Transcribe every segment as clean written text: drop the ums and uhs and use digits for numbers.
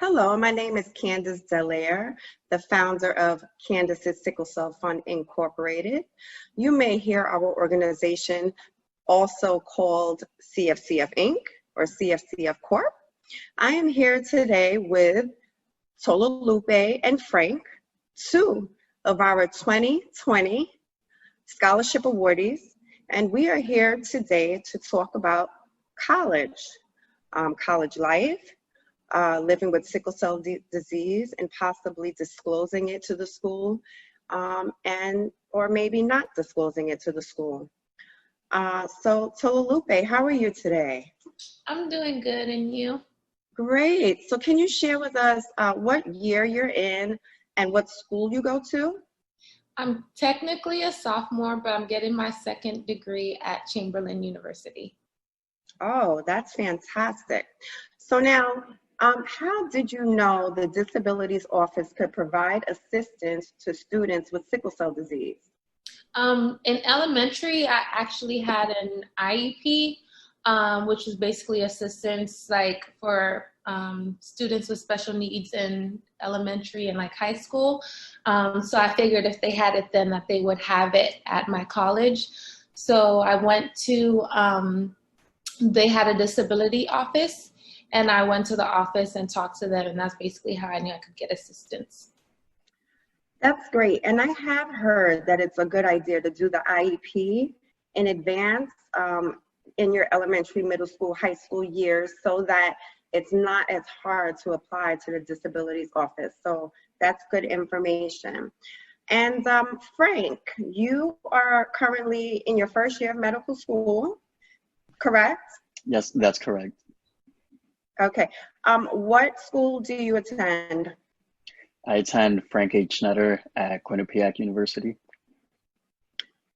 Hello, my name is Candace Delaire, the founder of Candace's Sickle Cell Fund Incorporated. You may hear our organization also called CFCF Inc. or CFCF Corp. I am here today with Tolulope and Frank, two of our 2020 Scholarship Awardees, and we are here today to talk about college, college life, living with sickle cell disease and possibly disclosing it to the school or maybe not disclosing it to the school. So Tolulope, how are you today? I'm doing good, and you? Great. So can you share with us what year you're in and what school you go to? I'm technically a sophomore, but I'm getting my second degree at Chamberlain University. Oh, that's fantastic. So now, how did you know the Disabilities Office could provide assistance to students with sickle cell disease? In elementary, I actually had an IEP, which is basically assistance like for students with special needs in elementary and like high school. So I figured if they had it then that they would have it at my college. So I went to, they had a disability office, and I went to the office and talked to them, and that's basically how I knew I could get assistance. That's great. And I have heard that it's a good idea to do the IEP in advance in your elementary, middle school, high school years so that it's not as hard to apply to the disabilities office. So that's good information. And Frank, you are currently in your first year of medical school, correct? Yes, that's correct. Okay. What school do you attend? I attend Frank H. Schnetter at Quinnipiac University.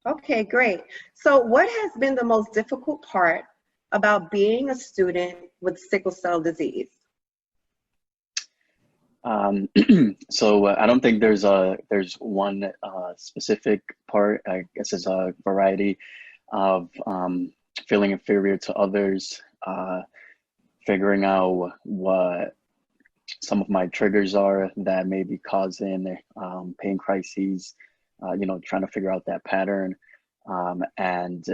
Okay, great. So what has been the most difficult part about being a student with sickle cell disease? So I don't think there's one specific part. I guess it's a variety of feeling inferior to others, figuring out what some of my triggers are that may be causing pain crises, trying to figure out that pattern, and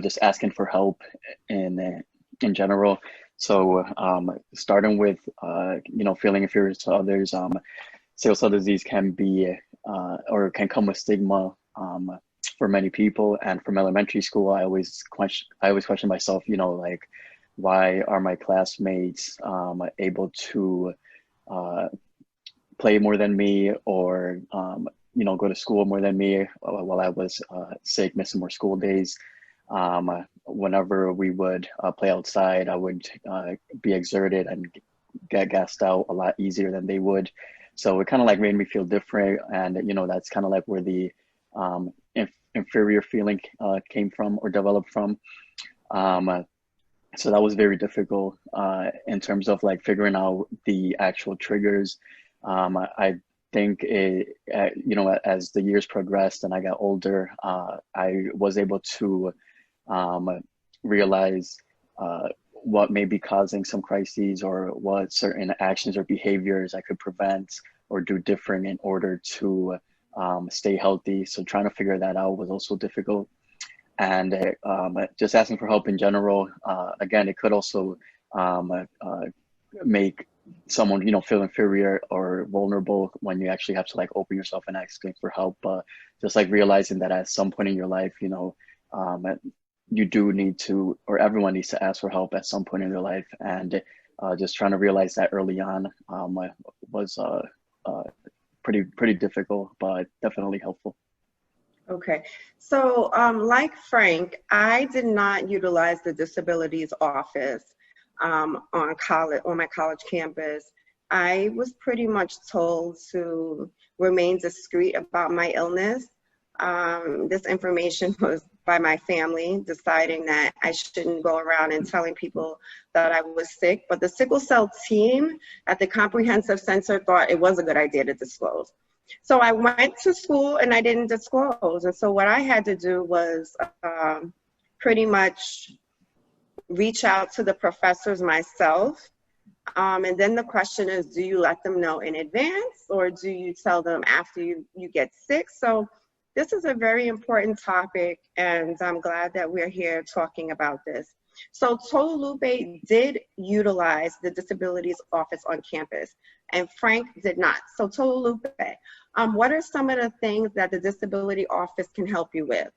just asking for help in general. So starting with feeling inferior to others, sickle cell disease can be or can come with stigma for many people. And from elementary school, I always question myself, like, why are my classmates able to play more than me, or go to school more than me while I was sick, missing more school days. Whenever we would play outside, I would be exerted and get gassed out a lot easier than they would. So it kind of like made me feel different, and that's kind of like where the inferior feeling came from or developed from. So that was very difficult in terms of like figuring out the actual triggers. I think as the years progressed and I got older, I was able to realize what may be causing some crises, or what certain actions or behaviors I could prevent or do different in order to stay healthy. So trying to figure that out was also difficult. And just asking for help in general, again, it could also make someone, feel inferior or vulnerable when you actually have to like open yourself and asking for help. But just like realizing that at some point in your life, you do need to, or everyone needs to ask for help at some point in their life. And just trying to realize that early on was pretty difficult, but definitely helpful. Okay, so like Frank, I did not utilize the disabilities office on my college campus. I was pretty much told to remain discreet about my illness. This information was by my family, deciding that I shouldn't go around and telling people that I was sick. But the sickle cell team at the Comprehensive Center thought it was a good idea to disclose. So I went to school and I didn't disclose. And so what I had to do was pretty much reach out to the professors myself And then the question is, do you let them know in advance or do you tell them after you get sick? So this is a very important topic, and I'm glad that we're here talking about this. So Tolulope did utilize the disabilities office on campus, and Frank did not. So Tolulope, what are some of the things that the disability office can help you with?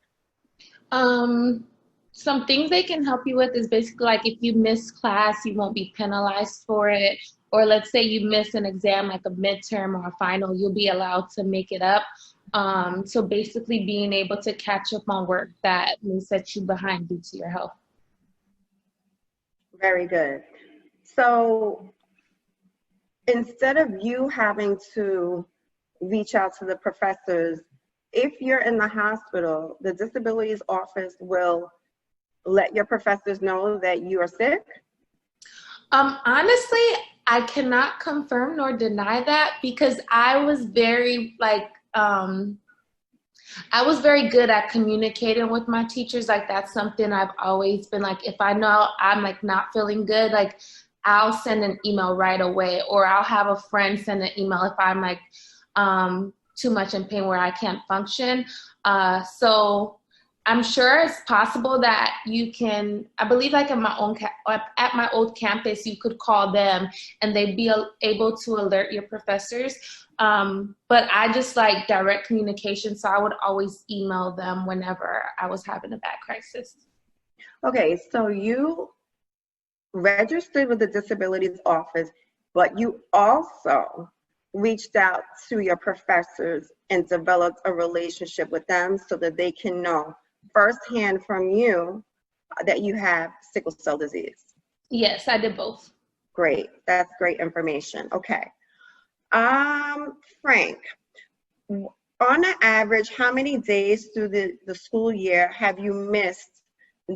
Some things they can help you with is basically like if you miss class, you won't be penalized for it. Or let's say you miss an exam like a midterm or a final, you'll be allowed to make it up. So basically being able to catch up on work that may set you behind due to your health. Very good. So instead of you having to reach out to the professors, if you're in the hospital, the disabilities office will let your professors know that you are sick? Honestly, I cannot confirm nor deny that because I was very good at communicating with my teachers. Like that's something I've always been like, if I know I'm like not feeling good, like I'll send an email right away, or I'll have a friend send an email if I'm like too much in pain where I can't function. So I'm sure it's possible that you can, I believe like at my old campus, you could call them and they'd be able to alert your professors. But I just like direct communication, so I would always email them whenever I was having a bad crisis. Okay, so you registered with the disabilities office, but you also reached out to your professors and developed a relationship with them so that they can know firsthand from you that you have sickle cell disease. Yes, I did both. Great, that's great information. Okay. Frank, on an average, how many days through the school year have you missed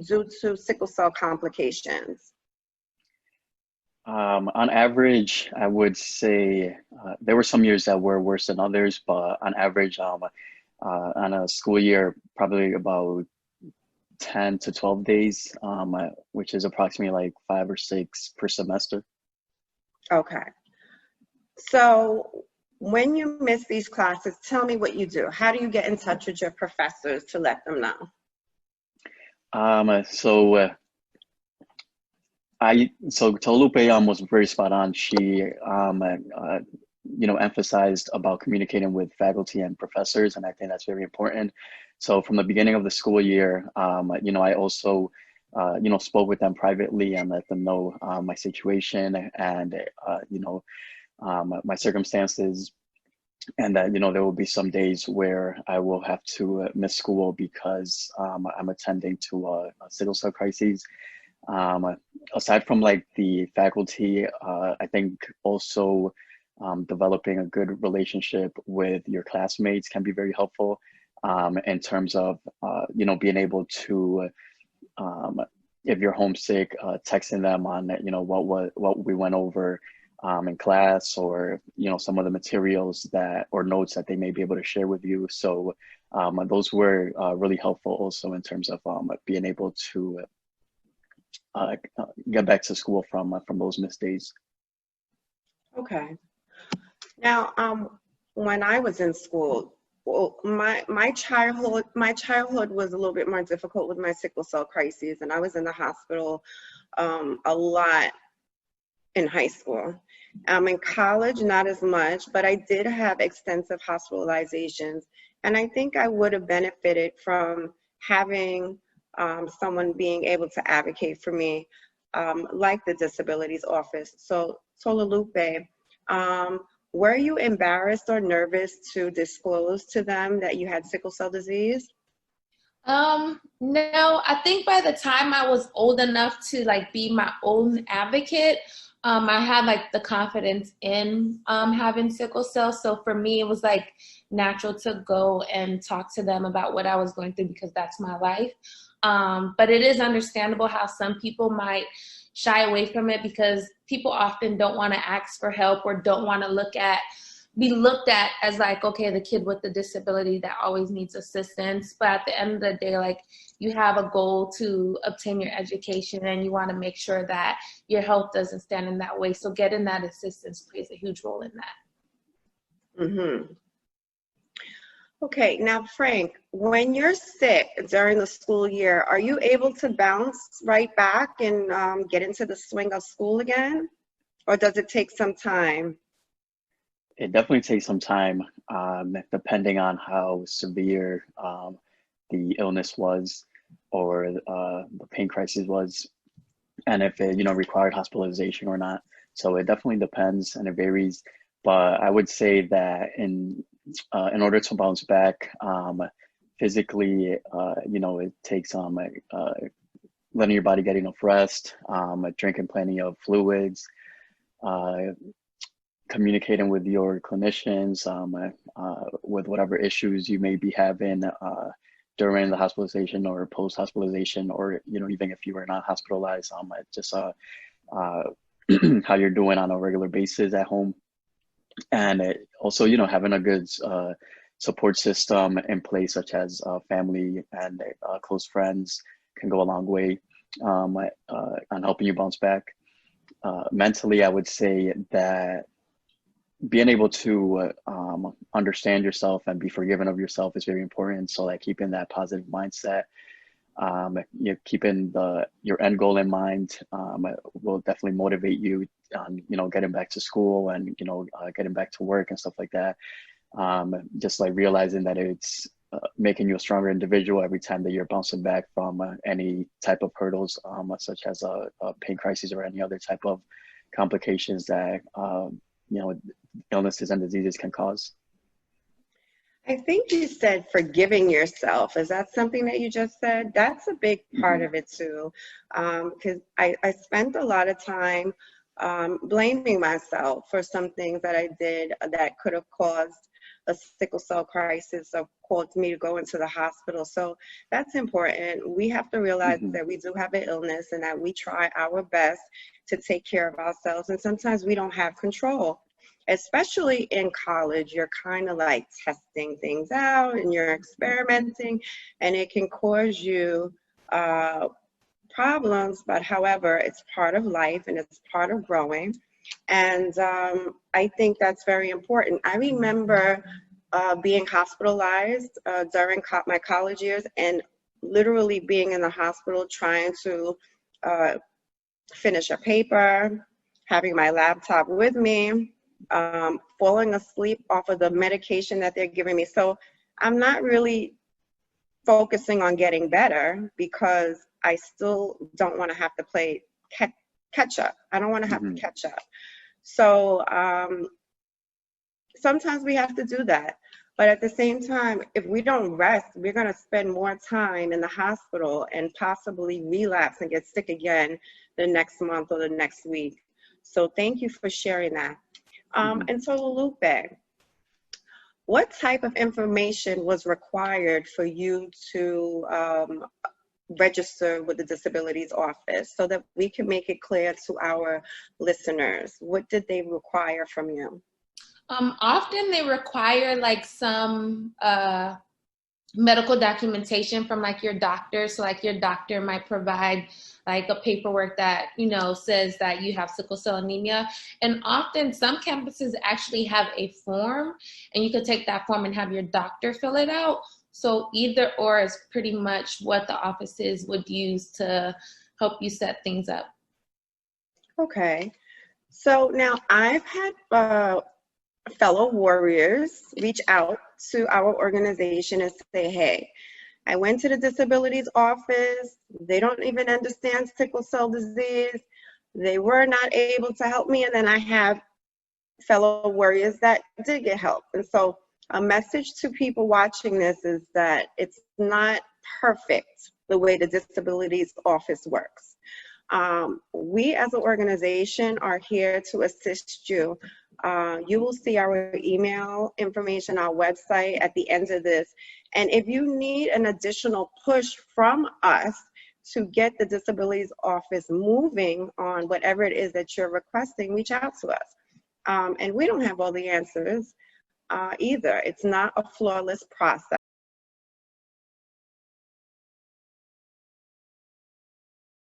due to sickle cell complications? On average, I would say there were some years that were worse than others, but on average, on a school year, probably about 10 to 12 days, which is approximately like 5 or 6 per semester. Okay. So when you miss these classes, tell me what you do. How do you get in touch with your professors to let them know? So Tolupe was very spot on. She emphasized about communicating with faculty and professors, and I think that's very important. So from the beginning of the school year, I also spoke with them privately and let them know my situation and my circumstances, and that there will be some days where I will have to miss school because I'm attending to a sickle cell crisis. Aside from like the faculty, I think also developing a good relationship with your classmates can be very helpful in terms of being able to, if you're homesick, texting them on what we went over in class, or some of the materials or notes that they may be able to share with you. So those were really helpful also in terms of being able to get back to school from those missed days. Okay. Now, when I was in school, well, my childhood was a little bit more difficult with my sickle cell crises, and I was in the hospital a lot in high school. In college, not as much, but I did have extensive hospitalizations, and I think I would have benefited from having someone being able to advocate for me, like the disabilities office. So Tolulope, were you embarrassed or nervous to disclose to them that you had sickle cell disease? No, I think by the time I was old enough to like be my own advocate, I had like the confidence in having sickle cell. So for me, it was like natural to go and talk to them about what I was going through because that's my life. But it is understandable how some people might shy away from it because people often don't want to ask for help or don't want to look at be looked at as like, okay, the kid with the disability that always needs assistance. But at the end of the day, like, you have a goal to obtain your education and you want to make sure that your health doesn't stand in that way. So getting that assistance plays a huge role in that. Mm-hmm. Okay, now Frank, when you're sick during the school year, are you able to bounce right back and get into the swing of school again? Or does it take some time? It definitely takes some time, depending on how severe the illness was, or the pain crisis was, and if it, required hospitalization or not. So it definitely depends and it varies. But I would say that in order to bounce back physically, it takes letting your body get enough rest, drinking plenty of fluids, communicating with your clinicians with whatever issues you may be having during the hospitalization or post-hospitalization, or even if you were not hospitalized, just how you're doing on a regular basis at home. And also, having a good support system in place, such as family and close friends, can go a long way on helping you bounce back. Mentally, I would say that being able to understand yourself and be forgiving of yourself is very important. So like keeping that positive mindset, keeping your end goal in mind will definitely motivate you on, getting back to school and, getting back to work and stuff like that. Just like realizing that it's making you a stronger individual every time that you're bouncing back from any type of hurdles, such as a pain crisis or any other type of complications that, illnesses and diseases can cause. I think you said forgiving yourself. Is that something that you just said? That's a big part of it too. Because I spent a lot of time blaming myself for some things that I did that could have caused a sickle cell crisis or caused me to go into the hospital. So that's important. We have to realize that we do have an illness and that we try our best to take care of ourselves. And sometimes we don't have control. Especially in college, you're kind of like testing things out and you're experimenting, and it can cause you problems, but however, it's part of life and it's part of growing. And I think that's very important. I remember being hospitalized during my college years, and literally being in the hospital trying to finish a paper, having my laptop with me, falling asleep off of the medication that they're giving me. So I'm not really focusing on getting better because I still don't want to have to play catch up. I don't want to have to catch up. So sometimes we have to do that. But at the same time, if we don't rest, we're going to spend more time in the hospital and possibly relapse and get sick again the next month or the next week. So thank you for sharing that. And so Lupe, what type of information was required for you to register with the Disabilities Office so that we can make it clear to our listeners? What did they require from you? Often they require like some medical documentation from like your doctor. So like your doctor might provide like a paperwork that, says that you have sickle cell anemia. And often some campuses actually have a form, and you could take that form and have your doctor fill it out. So either or is pretty much what the offices would use to help you set things up. Okay. So now I've had fellow warriors reach out to our organization and say, hey, I went to the Disabilities Office. They don't even understand sickle cell disease. They were not able to help me. And then I have fellow warriors that did get help. And so a message to people watching this is that it's not perfect the way the Disabilities Office works. We as an organization are here to assist you. You will see our email information, our website at the end of this. And if you need an additional push from us to get the Disabilities Office moving on whatever it is that you're requesting, reach out to us. And we don't have all the answers either. It's not a flawless process.